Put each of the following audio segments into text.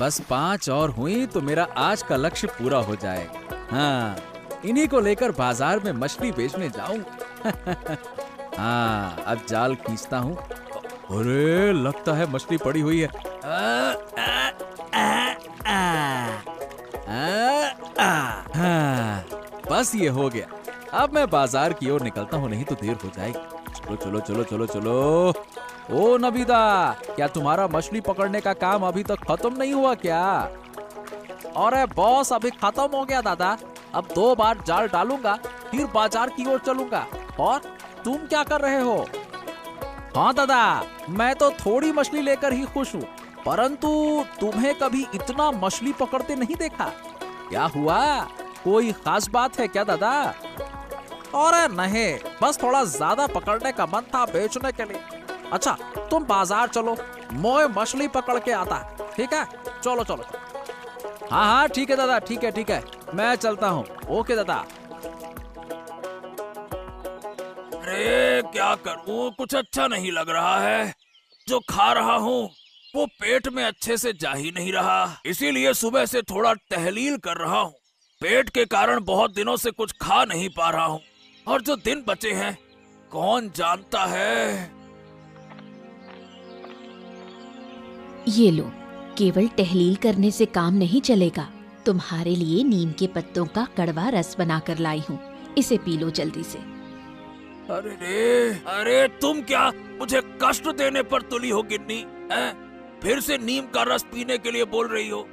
बस 5 और हुई तो मेरा आज का लक्ष्य पूरा हो जाएगा। हाँ, इन्हीं को लेकर बाजार में मछली बेचने जाऊं। हाँ, अब जाल खींचता हूँ। अरे लगता है मछली पड़ी हुई है। हाँ, बस ये हो गया। अब मैं बाजार की ओर निकलता हूँ, नहीं तो देर हो जाएगी। चलो चलो चलो चलो चलो। ओ नबीदा, क्या तुम्हारा मछली पकड़ने का काम अभी तक खत्म नहीं हुआ क्या? अरे बॉस, अभी खत्म हो गया दादा। अब 2 बार जाल डालूंगा, फिर बाजार की ओर चलूंगा। और तुम क्या कर रहे हो? हाँ दादा, मैं तो थोड़ी मछली लेकर ही खुश हूँ, परंतु तुम्हें कभी इतना मछली पकड़ते नहीं देखा। क्या हुआ? कोई खास बात है क्या दादा? अरे नहीं, बस थोड़ा ज्यादा पकड़ने का मन था बेचने के लिए। अच्छा, तुम बाजार चलो, मैं मछली पकड़ के आता। ठीक है, चलो चलो चलो। हाँ हाँ ठीक है दादा, ठीक है, मैं चलता हूँ। ओके दादा। अरे क्या करूं, कुछ अच्छा नहीं लग रहा है। जो खा रहा हूँ वो पेट में अच्छे से जा ही नहीं रहा, इसीलिए सुबह से थोड़ा टहलील कर रहा हूँ। पेट के कारण बहुत दिनों से कुछ खा नहीं पा रहा हूँ, और जो दिन बचे हैं कौन जानता है। ये लो, केवल टहलील करने से काम नहीं चलेगा। तुम्हारे लिए नीम के पत्तों का कड़वा रस बनाकर लाई हूँ, इसे पी लो जल्दी से। अरे तुम क्या मुझे कष्ट देने पर तुली हो गिन्नी? फिर से नीम का रस पीने के लिए बोल रही हो?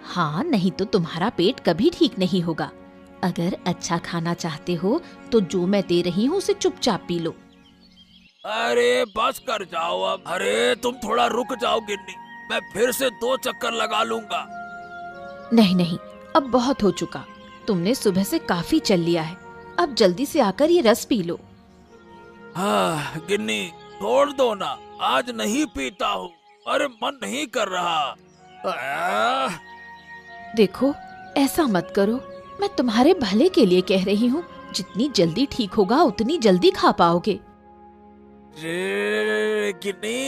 हाँ, नहीं तो तुम्हारा पेट कभी ठीक नहीं होगा। अगर अच्छा खाना चाहते हो तो जो मैं दे रही हूँ उसे चुपचाप पी लो। अरे बस कर जाओ अब। अरे तुम थोड़ा रुक जाओ गिन्नी, मैं फिर से 2 चक्कर लगा लूंगा। नहीं नहीं, अब बहुत हो चुका। तुमने सुबह से काफी चल लिया है, अब जल्दी से आकर ये रस पी लो। हाँ गिन्नी, छोड़ दो ना, आज नहीं पीता हूँ। अरे मन नहीं कर रहा। देखो, ऐसा मत करो, मैं तुम्हारे भले के लिए कह रही हूँ। जितनी जल्दी ठीक होगा उतनी जल्दी खा पाओगे। रे गिन्नी,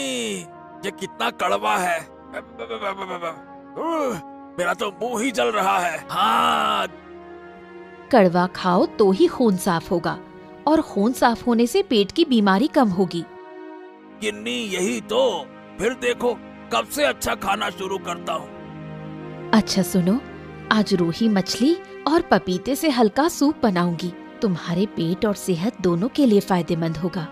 ये कितना कड़वा है। मेरा तो मुंह ही जल रहा है। हाँ, कड़वा खाओ तो ही खून साफ होगा, और खून साफ होने से पेट की बीमारी कम होगी। गिन्नी यही तो, फिर देखो कब से अच्छा खाना शुरू करता हूँ। अच्छा सुनो, आज रूही मछली और पपीते से हल्का सूप बनाऊंगी। तुम्हारे पेट और सेहत दोनों के लिए फायदेमंद होगा।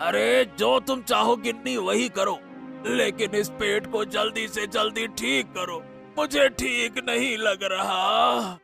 अरे जो तुम चाहो गिन्नी वही करो, लेकिन इस पेट को जल्दी से जल्दी ठीक करो, मुझे ठीक नहीं लग रहा।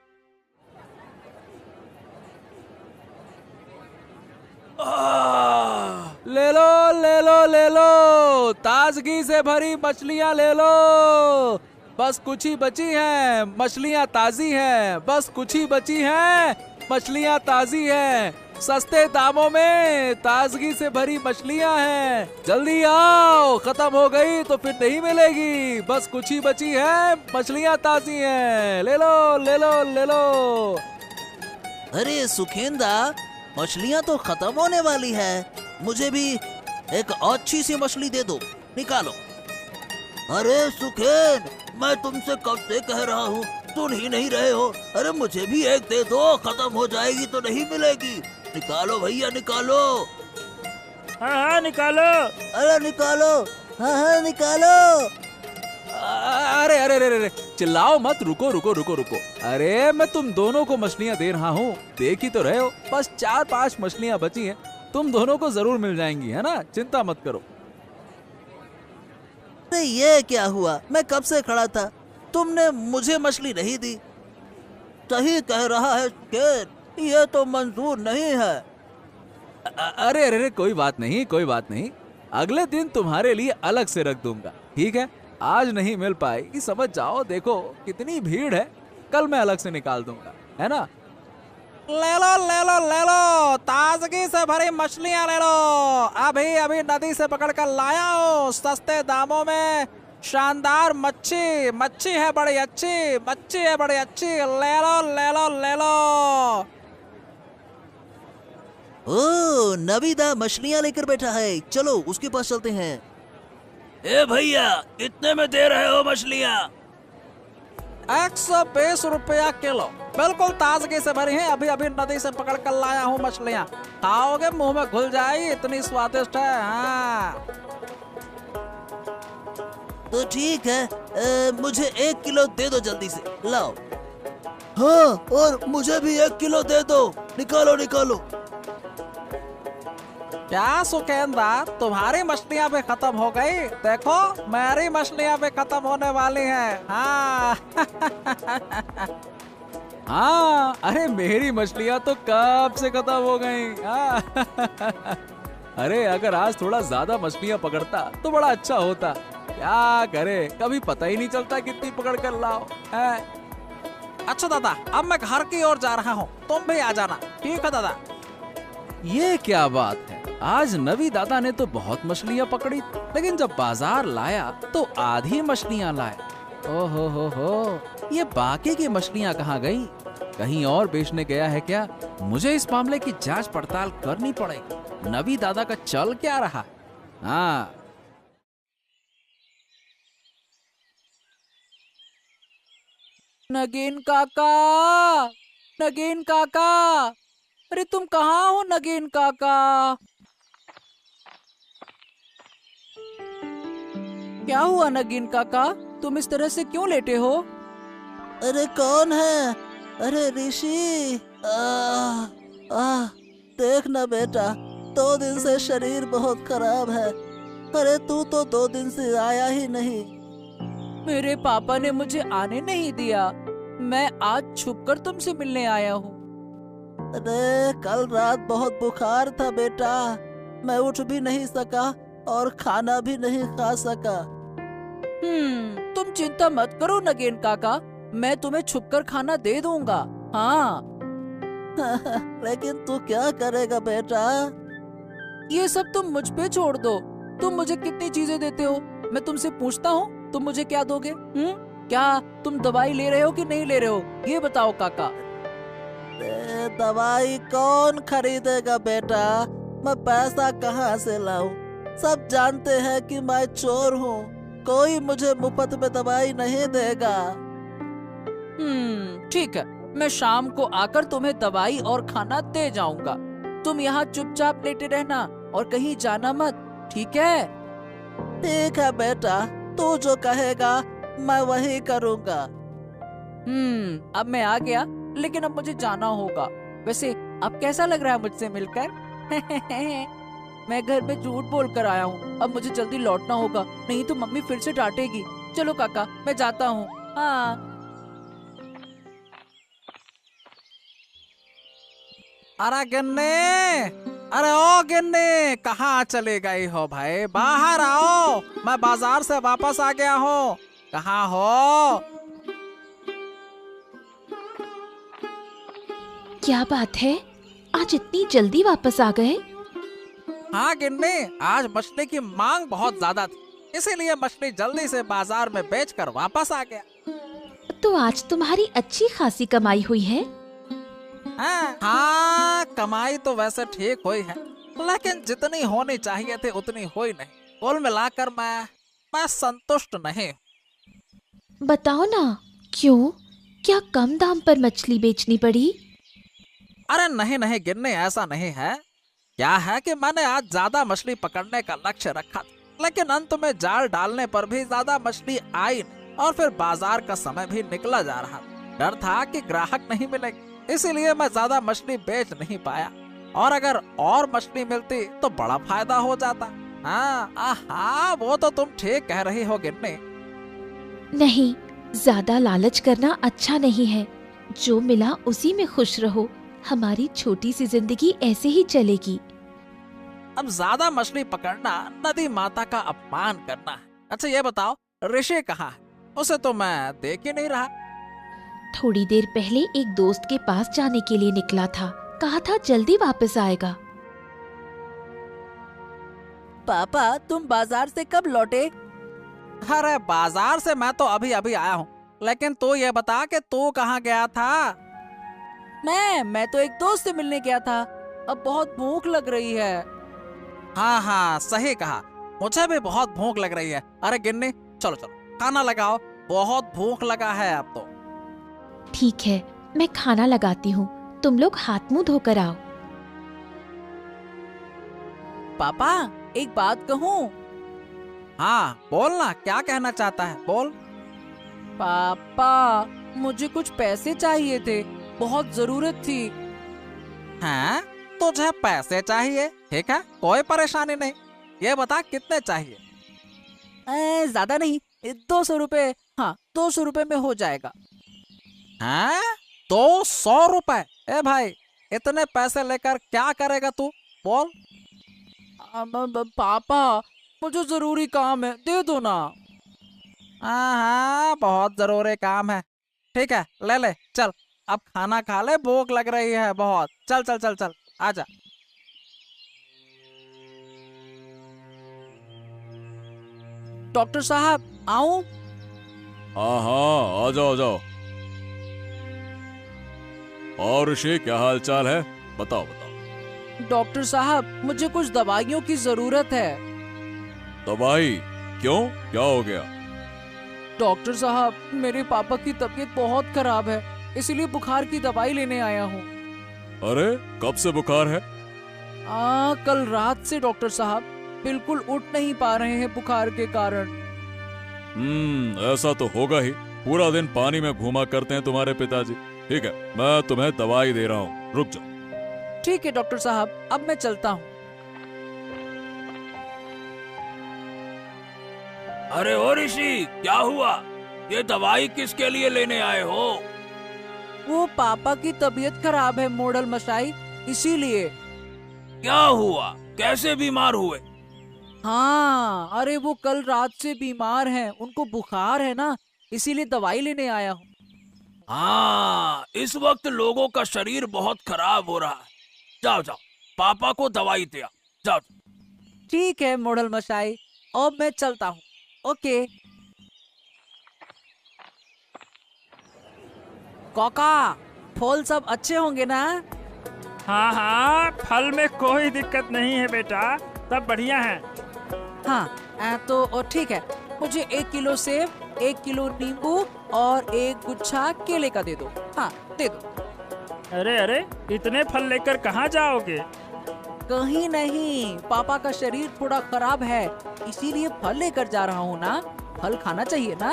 ले लो ले लो ले लो, ताजगी से भरी मछलियाँ ले लो। बस कुछ ही बची हैं, मछलियाँ ताजी हैं। बस कुछ ही बची हैं, मछलियाँ ताजी हैं। सस्ते दामों में ताजगी से भरी मछलियाँ हैं। जल्दी आओ, खत्म हो गई तो फिर नहीं मिलेगी। बस कुछ ही बची है, मछलियाँ ताजी हैं। ले लो ले लो ले लो। अरे सुखेंदा, मछलियाँ तो खत्म होने वाली है, मुझे भी एक अच्छी सी मछली दे दो, निकालो। अरे सुखेन, मैं तुमसे कब से कह रहा हूँ, सुन ही नहीं रहे हो। अरे मुझे भी एक दे दो, खत्म हो जाएगी तो नहीं मिलेगी। निकालो भैया निकालो। हाँ हाँ निकालो। अरे निकालो, हाँ हाँ निकालो। अरे अरे अरे अरे, चिल्लाओ मत, रुको रुको रुको रुको। अरे मैं तुम दोनों को मछलियाँ दे रहा हूँ, देख ही तो रहे हो। बस 4-5 मछलियाँ बची हैं, तुम दोनों को जरूर मिल जाएंगी, है ना? चिंता मत करो। अरे ये क्या हुआ, मैं कब से खड़ा था, तुमने मुझे मछली नहीं दी। सही कह रहा है सुखेन, ये तो मंजूर नहीं है। अरे अरे अरे, कोई बात नहीं कोई बात नहीं, अगले दिन तुम्हारे लिए अलग से रख दूंगा, ठीक है? आज नहीं मिल पाएगी, समझ जाओ। देखो कितनी भीड़ है, कल मैं अलग से निकाल दूंगा, है ना? ले लो ले लो ले लो, ताजगी से भरी मछलियाँ ले लो। अभी अभी नदी से पकड़ कर लाया हूँ, सस्ते दामों में। शानदार मच्छी, मच्छी है बड़ी अच्छी, मच्छी है बड़ी अच्छी। ले लो ले लो ले लो। ओ, नबीदा मछलियाँ लेकर बैठा है, चलो उसके पास चलते हैं। ए भैया, कितने में दे रहे हो मछलियाँ? 120 रुपया किलो, बिल्कुल ताजगी से भरी है। अभी अभी नदी से पकड़ कर लाया हूँ मछलियाँ। खाओगे मुंह में घुल जाएगी, इतनी स्वादिष्ट है। हाँ तो ठीक है, मुझे 1 किलो दे दो जल्दी से, लाओ। हाँ, और मुझे भी 1 किलो दे दो, निकालो निकालो। क्या सुखेंदा, तुम्हारी मछलियाँ भी खत्म हो गई? देखो मेरी मछलियाँ भी खत्म होने वाली हैं। हाँ हाँ, अरे मेरी मछलियाँ तो कब से खत्म हो गई। हाँ। अरे अगर आज थोड़ा ज्यादा मछलियाँ पकड़ता तो बड़ा अच्छा होता। क्या करे, कभी पता ही नहीं चलता कितनी पकड़ कर लाओ है। अच्छा दादा, अब मैं घर की ओर जा रहा हूँ, तुम भी आ जाना। ठीक है दादा। ये क्या बात है, आज नवी दादा ने तो बहुत मछलियाँ पकड़ी, लेकिन जब बाजार लाया तो आधी मछलियाँ लाए। ओहो हो, ये बाकी की मछलियाँ कहाँ गई? कहीं और बेचने गया है क्या? मुझे इस मामले की जांच पड़ताल करनी पड़ेगी। नवी दादा का चल क्या रहा? हाँ, नगीन काका, नगीन काका, अरे तुम कहाँ हो नगीन काका? क्या हुआ नगीन काका, तुम इस तरह से क्यों लेटे हो? अरे कौन है? अरे ऋषि, देख ना बेटा, 2 दिन से शरीर बहुत खराब है। अरे तू तो 2 दिन से आया ही नहीं। मेरे पापा ने मुझे आने नहीं दिया, मैं आज छुपकर तुमसे मिलने आया हूँ। अरे कल रात बहुत बुखार था बेटा, मैं उठ भी नहीं सका और खाना भी नहीं खा सका। तुम चिंता मत करो नगेन काका, मैं तुम्हें छुपकर खाना दे दूंगा। हाँ। लेकिन तू क्या करेगा बेटा? ये सब तुम मुझ पे छोड़ दो। तुम मुझे कितनी चीजें देते हो, मैं तुमसे पूछता हूँ, तुम मुझे क्या दोगे? क्या तुम दवाई ले रहे हो कि नहीं ले रहे हो, ये बताओ काका। दवाई कौन खरीदेगा बेटा, मैं पैसा कहाँ से लाऊं? सब जानते हैं कि मैं चोर हूँ, कोई मुझे मुफ्त में दवाई नहीं देगा। ठीक है, मैं शाम को आकर तुम्हें दवाई और खाना दे जाऊंगा। तुम यहाँ चुपचाप लेटे रहना और कहीं जाना मत, ठीक है? ठीक है बेटा, तू जो कहेगा मैं वही करूँगा। अब मैं आ गया, लेकिन अब मुझे जाना होगा। वैसे अब कैसा लग रहा है मुझसे मिलकर? मैं घर में झूठ बोल कर आया हूँ, अब मुझे जल्दी लौटना होगा, नहीं तो मम्मी फिर से डांटेगी। चलो काका, मैं जाता हूँ। हाँ। अरे गिन्नी, अरे ओ गिन्नी, कहाँ चले गई हो भाई? बाहर आओ, मैं बाजार से वापस आ गया हूँ। कहाँ हो? क्या बात है, आज इतनी जल्दी वापस आ गए? हाँ गिन्नी, आज मछली की मांग बहुत ज्यादा थी, इसीलिए मछली जल्दी से बाजार में बेचकर वापस आ गया। तो आज तुम्हारी अच्छी खासी कमाई हुई है? हाँ, कमाई तो वैसे ठीक हुई है, लेकिन जितनी होनी चाहिए थी उतनी हुई नहीं। कुल मिलाकर मैं संतुष्ट नहीं। बताओ ना, क्यों? क्या कम दाम पर मछली बेचनी पड़ी? अरे नहीं नहीं गिन्नी, ऐसा नहीं है। क्या है कि मैंने आज ज्यादा मछली पकड़ने का लक्ष्य रखा था, लेकिन अंत में जाल डालने पर भी ज्यादा मछली आई नहीं, और फिर बाजार का समय भी निकला जा रहा था। डर था कि ग्राहक नहीं मिलेंगे, इसीलिए मैं ज्यादा मछली बेच नहीं पाया। और अगर और मछली मिलती तो बड़ा फायदा हो जाता। हाँ, वो तो तुम ठीक कह रही हो गिन्नी। नहीं, ज्यादा लालच करना अच्छा नहीं है। जो मिला उसी में खुश रहो। हमारी छोटी सी जिंदगी ऐसे ही चलेगी। अब ज्यादा मछली पकड़ना नदी माता का अपमान करना है। अच्छा ये बताओ, ऋषि कहाँ है? उसे तो मैं देख ही नहीं रहा। थोड़ी देर पहले एक दोस्त के पास जाने के लिए निकला था, कहा था जल्दी वापस आएगा। पापा, तुम बाजार से कब लौटे? अरे बाजार से मैं तो अभी अभी आया हूँ, लेकिन तू ये बता कि तू कहाँ गया था? मैं तो एक दोस्त से मिलने गया था। अब बहुत भूख लग रही है। हाँ, सही कहा। मुझे भी बहुत भूख लग रही है। अरे गिन्नी, चलो चलो खाना लगाओ, बहुत भूख लगा है अब तो। ठीक है, मैं खाना लगाती हूँ, तुम लोग हाथ मुंह धोकर आओ। पापा, एक बात कहूँ? हाँ बोलना, क्या कहना चाहता है, बोल। पापा, मुझे कुछ पैसे चाहिए थे, बहुत जरूरत थी। हैं? तुझे पैसे चाहिए? ठीक है, कोई परेशानी नहीं। ये बता कितने चाहिए? ज्यादा नहीं, 200 रुपए। हाँ, 200 रुपए में हो जाएगा। हैं? 200 रुपए? ए भाई, इतने पैसे लेकर क्या करेगा तू, बोल। पापा, मुझे जरूरी काम है, दे दो ना। हाँ, बहुत जरूरी काम है। ठीक है, ले ले, चल अब खाना खा ले, भूख लग रही है बहुत। चल चल चल चल, आजा। डॉक्टर साहब, आऊं? हाँ हाँ, आ जाओ आ जाओ। और ऋषि, क्या हाल चाल है? बताओ बताओ। डॉक्टर साहब, मुझे कुछ दवाइयों की जरूरत है। दवाई? क्यों, क्या हो गया? डॉक्टर साहब, मेरे पापा की तबीयत बहुत खराब है, इसलिए बुखार की दवाई लेने आया हूँ। अरे, कब से बुखार है? कल रात से डॉक्टर साहब, बिल्कुल उठ नहीं पा रहे हैं बुखार के कारण। ऐसा तो होगा ही, पूरा दिन पानी में घूमा करते हैं तुम्हारे पिताजी। ठीक है, मैं तुम्हें दवाई दे रहा हूँ, रुक जाओ। ठीक है डॉक्टर साहब, अब मैं चलता हूँ। अरे ओ ऋषि, क्या हुआ? ये दवाई किसके लिए लेने आए हो? वो पापा की तबीयत खराब है मोडल मशाई, इसीलिए। क्या हुआ, कैसे बीमार हुए? हाँ, अरे वो कल रात से बीमार हैं, उनको बुखार है ना, इसीलिए दवाई लेने आया हूँ। हाँ, इस वक्त लोगों का शरीर बहुत खराब हो रहा है। जाओ जाओ, पापा को दवाई दे आओ, जाओ। ठीक है मोडल मशाई, अब मैं चलता हूँ। ओके। काका, फल सब अच्छे होंगे ना? हाँ हाँ, फल में कोई दिक्कत नहीं है बेटा, सब बढ़िया है। हाँ, तो ठीक है, मुझे 1 किलो सेब, 1 किलो नींबू और 1 गुच्छा केले का दे दो। हाँ, दे दो। अरे अरे, इतने फल लेकर कहाँ जाओगे? कहीं नहीं, पापा का शरीर थोड़ा खराब है, इसीलिए फल लेकर जा रहा हूँ ना। फल खाना चाहिए ना।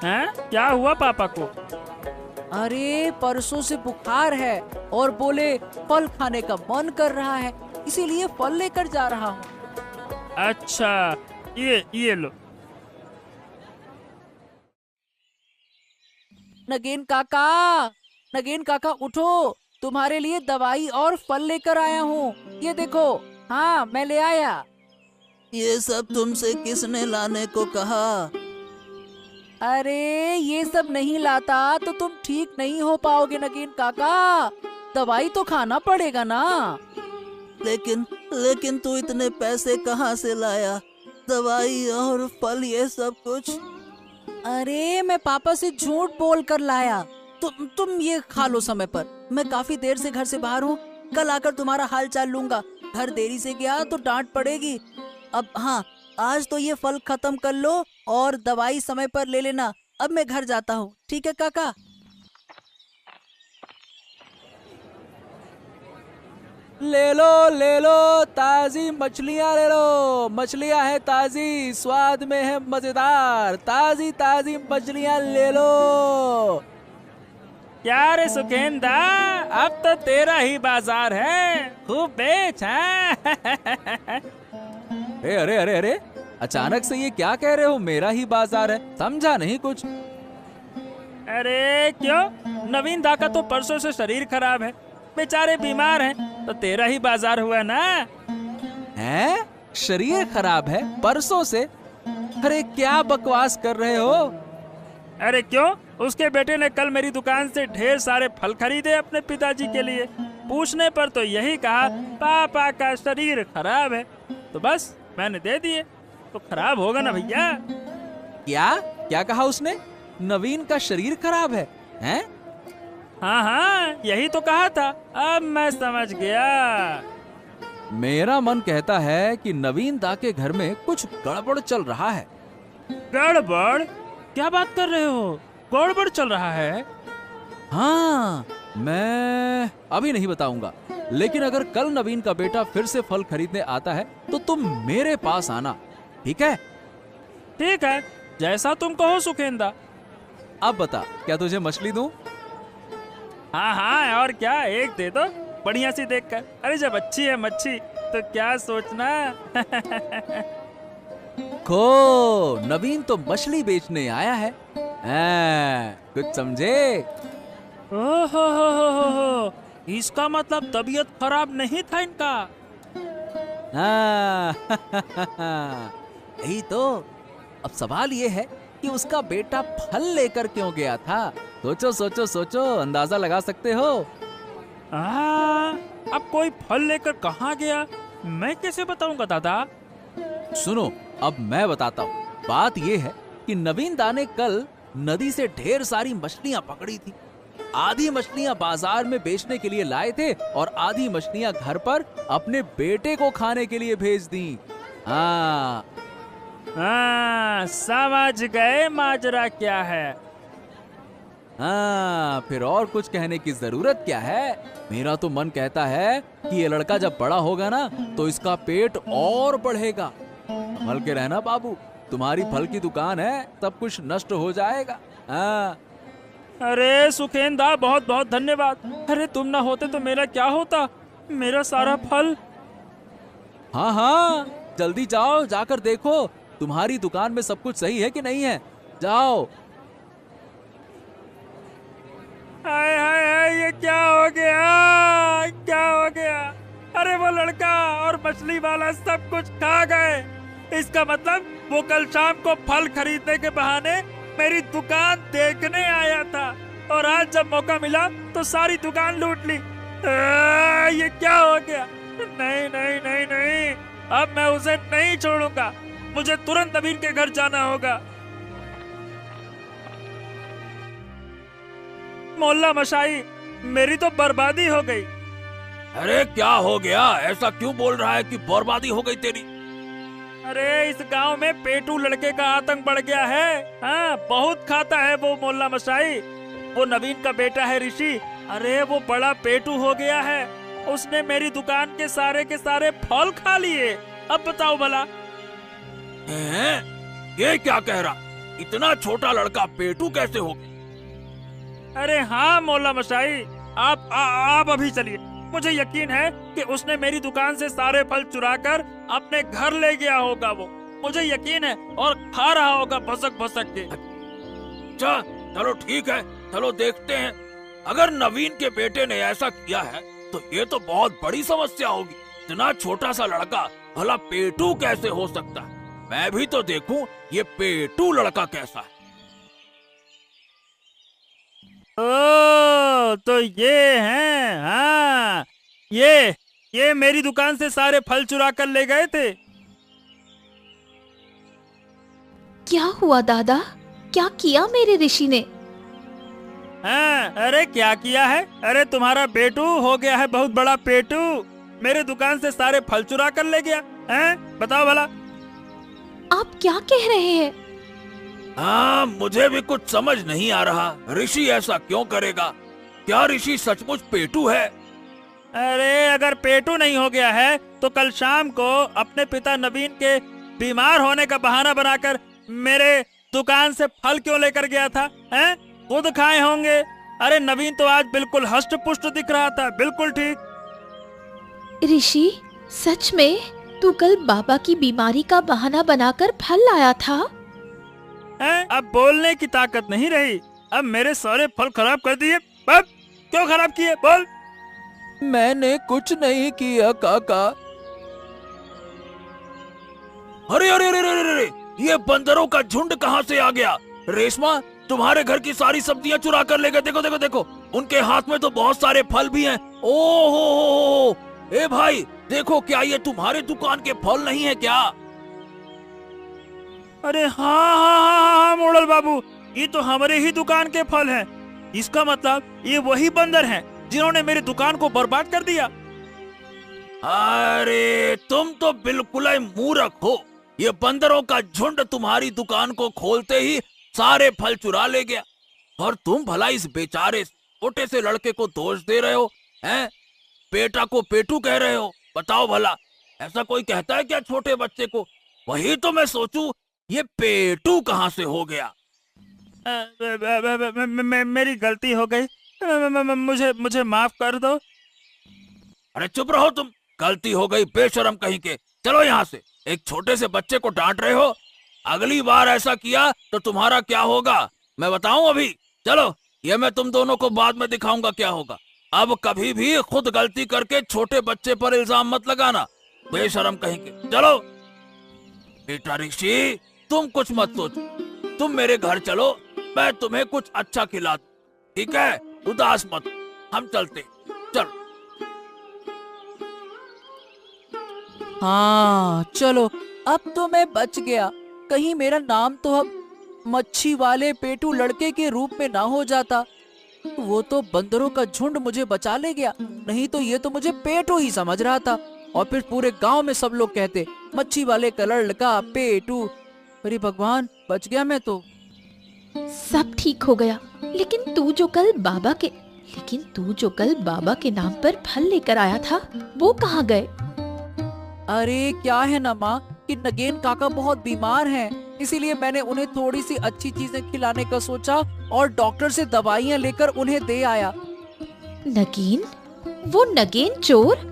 हैं? क्या हुआ पापा को? अरे परसों से बुखार है और बोले फल खाने का मन कर रहा है, इसीलिए फल लेकर जा रहा हूँ। अच्छा, ये लो। नगेन काका, नगेन काका उठो, तुम्हारे लिए दवाई और फल लेकर आया हूँ, ये देखो। हाँ, मैं ले आया। ये सब तुमसे किसने लाने को कहा? अरे ये सब नहीं लाता तो तुम ठीक नहीं हो पाओगे नगेन काका, दवाई तो खाना पड़ेगा ना। लेकिन तू इतने पैसे कहाँ से लाया? दवाई और फल, ये सब कुछ? अरे मैं पापा से झूठ बोल कर लाया। तुम ये खा लो समय पर, मैं काफी देर से घर से बाहर हूँ, कल आकर तुम्हारा हाल चाल लूंगा। घर देरी से गया तो डांट पड़ेगी। अब हाँ, आज तो ये फल खत्म कर लो और दवाई समय पर ले लेना। अब मैं घर जाता हूँ, ठीक है काका? ले लो ताजी मछलियाँ ले लो, मछलियाँ है ताजी, स्वाद में है मजेदार, ताजी ताजी मछलियाँ ले लो। क्या रे सुखेंदा, अब तो तेरा ही बाजार है, खूब बेच। हैं? अरे अरे अरे अरे, अचानक से ये क्या कह रहे हो, मेरा ही बाजार है, समझा नहीं कुछ। अरे क्यों, नवीन दा का तो परसों से शरीर खराब है, बेचारे बीमार हैं, तो तेरा ही बाजार हुआ ना। हैं? शरीर खराब है परसों से? अरे क्या बकवास कर रहे हो? अरे क्यों, उसके बेटे ने कल मेरी दुकान से ढेर सारे फल खरीदे अपने पिताजी के लिए। पूछने पर तो यही कहा पापा का शरीर खराब है, तो बस मैंने दे दिए। तो खराब होगा ना भैया। क्या क्या कहा उसने? नवीन का शरीर खराब है? हैं? हाँ हाँ, यही तो कहा था, अब मैं समझ गया। मेरा मन कहता है कि नवीन दा के घर में कुछ गड़बड़ चल रहा है। गड़बड़? क्या बात कर रहे हो? गड़बड़ चल रहा है? हाँ, मैं अभी नहीं बताऊंगा, लेकिन अगर कल नवीन का बेटा फिर से फल खरीदने आता है तो तुम मेरे पास आना, ठीक है? ठीक है, जैसा तुम कहो सुखेंदा। अब बता, क्या तुझे मछली दूं? हाँ हाँ, और क्या, एक दे दो बढ़िया सी देखकर। अरे जब अच्छी है मच्छी तो क्या सोचना। खो, नवीन तो मछली बेचने आया है। कुछ समझे? ओहो, इसका मतलब तबीयत खराब नहीं था इनका। हाँ, यही तो। अब सवाल ये है कि उसका बेटा फल लेकर क्यों गया था? सोचो सोचो सोचो, अंदाजा लगा सकते हो? अब कोई फल लेकर कहाँ गया, मैं कैसे बताऊंगा दादा? सुनो, अब मैं बताता हूँ। बात ये है कि नवीन दा ने कल नदी से ढेर सारी मछलियाँ पकड़ी थी। आधी मछलियाँ बाजार में बेचने के लिए लाए थे और आधी मछलियाँ घर पर अपने बेटे को खाने के लिए भेज दी। हाँ, समझ गए माजरा क्या है। हाँ, फिर और कुछ कहने की जरूरत क्या है? मेरा तो मन कहता है कि ये लड़का जब बड़ा होगा ना तो इसका पेट और बढ़ेगा। संभल के रहना बाबू, तुम्हारी फल की दुकान है, सब कुछ नष्ट हो जाएगा। हाँ। अरे सुखेंदा, बहुत बहुत धन्यवाद। अरे तुम ना होते तो मेरा क्या होता, मेरा सारा फल। हाँ हाँ, जल्दी जाओ, जाकर देखो तुम्हारी दुकान में सब कुछ सही है कि नहीं है। जाओ। हाय हाय हाय, ये क्या हो गया, क्या हो गया? अरे वो लड़का और मछली वाला सब कुछ खा गए। इसका मतलब वो कल शाम को फल खरीदने के बहाने मेरी दुकान देखने आया था और आज जब मौका मिला तो सारी दुकान लूट ली। ये क्या हो गया? नहीं नहीं नहीं नहीं, अब मैं उसे नहीं छोड़ूंगा। मुझे तुरंत नवीन के घर जाना होगा। मोहल्ला मशाई, मेरी तो बर्बादी हो गई। अरे क्या हो गया? ऐसा क्यों बोल रहा है कि बर्बादी हो गई तेरी? अरे इस गांव में पेटू लड़के का आतंक बढ़ गया है। हाँ, बहुत खाता है वो मोहल्ला मशाई। वो नवीन का बेटा है ऋषि। अरे वो बड़ा पेटू हो गया है। उसने मेरी दुकान के सारे फल खा लिए। अब बताओ भला। ये क्या कह रहा? इतना छोटा लड़का पेटू कैसे हो गया? अरे हाँ मोहल्ला मशाई, आप अभी चलिए। मुझे यकीन है कि उसने मेरी दुकान से सारे फल चुराकर अपने घर ले गया होगा। वो मुझे यकीन है, और खा रहा होगा भसक भसक के। अच्छा, चलो ठीक है, चलो देखते हैं। अगर नवीन के बेटे ने ऐसा किया है तो ये तो बहुत बड़ी समस्या होगी। इतना छोटा सा लड़का भला पेटू कैसे हो सकता है? मैं भी तो देखूं ये पेटू लड़का कैसा है। ओ, तो ये हैं। हाँ, ये मेरी दुकान से सारे फल चुरा कर ले गए थे। क्या हुआ दादा? क्या किया मेरे ऋषि ने? हाँ, अरे क्या किया है? अरे तुम्हारा बेटू हो गया है बहुत बड़ा पेटू। मेरे दुकान से सारे फल चुरा कर ले गया है। बताओ भला। आप क्या कह रहे हैं? हाँ, मुझे भी कुछ समझ नहीं आ रहा। ऋषि ऐसा क्यों करेगा? क्या ऋषि सचमुच पेटू है? अरे अगर पेटू नहीं हो गया है तो कल शाम को अपने पिता नवीन के बीमार होने का बहाना बनाकर मेरे दुकान से फल क्यों लेकर गया था? हैं? खुद खाए होंगे। अरे नवीन तो आज बिल्कुल हष्ट पुष्ट दिख रहा था, बिल्कुल ठीक। ऋषि, सच में तू कल बाबा की बीमारी का बहाना बनाकर फल लाया था? हैं? अब बोलने की ताकत नहीं रही। अब मेरे सारे फल खराब कर दिए। अब क्यों खराब किए? बोल। मैंने कुछ नहीं किया काका। अरे अरे अरे अरे अरे, ये बंदरों का झुंड कहाँ से आ गया? रेशमा, तुम्हारे घर की सारी सब्जियां चुरा कर ले गए। देखो देखो देखो, उनके हाथ में तो बहुत सारे फल भी हैं। ओहो, ए भाई देखो, क्या ये तुम्हारे दुकान के फल नहीं है क्या? अरे हाँ, मोड़ल बाबू, ये तो हमारे ही दुकान के फल हैं। इसका मतलब ये वही बंदर हैं जिन्होंने मेरी दुकान को बर्बाद कर दिया। अरे तुम तो बिल्कुल ही मूर्ख हो। ये बंदरों का झुंड तुम्हारी दुकान को खोलते ही सारे फल चुरा ले गया, और तुम भला इस बेचारे छोटे से लड़के को दोष दे रहे हो, हैं? बेटा को पेटू कह रहे हो। बताओ भला, ऐसा कोई कहता है क्या छोटे बच्चे को? वही तो मैं सोचूं, ये पेटू कहाँ से हो गया। मेरी गलती हो गई, मुझे माफ कर दो। अरे चुप रहो तुम, गलती हो गई बेशरम कहीं के। चलो यहाँ से, एक छोटे से बच्चे को डांट रहे हो। अगली बार ऐसा किया तो तुम्हारा क्या होगा मैं बताऊं अभी। चलो, ये मैं तुम दोनों को बाद में दिखाऊंगा क्या होगा। अब कभी भी खुद गलती करके छोटे बच्चे पर इल्जाम मत लगाना, बेशरम कहीं के। चलो बेटा ऋषि, तुम कुछ मत सोचो, तुम मेरे घर चलो, मैं तुम्हें कुछ अच्छा खिला दूं, ठीक है? उदास मत, हम चलते। चलो। हाँ चलो, अब तो मैं बच गया। कहीं मेरा नाम तो अब मच्छी वाले पेटू लड़के के रूप में ना हो जाता। वो तो बंदरों का झुंड मुझे बचा ले गया, नहीं तो ये तो मुझे पेटू ही समझ रहा था। और फिर पूरे गांव में सब लोग कहते मच्छी वाले का लड़का पेटू। अरे भगवान, बच गया मैं तो। सब ठीक हो गया, लेकिन तू जो कल बाबा के नाम पर फल लेकर आया था, वो कहाँ गए? अरे क्या है ना माँ कि नगेन काका बहुत बीमार हैं, इसीलिए मैंने उन्हें थोड़ी सी अच्छी चीजें खिलाने का सोचा और डॉक्टर से दवाइयाँ लेकर उन्हें दे आया। नगेन? वो नगेन चोर?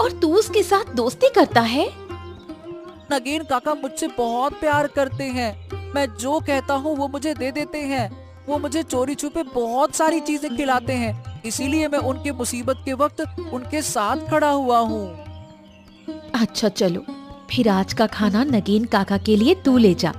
और तू उसके साथ दोस्ती करता है? नगेन काका मुझसे बहुत प्यार करते हैं। मैं जो कहता हूँ वो मुझे दे देते हैं। वो मुझे चोरी छुपे बहुत सारी चीजें खिलाते हैं, इसीलिए मैं उनके मुसीबत के वक्त उनके साथ खड़ा हुआ हूँ। अच्छा चलो, फिर आज का खाना नगेन काका के लिए तू ले जा।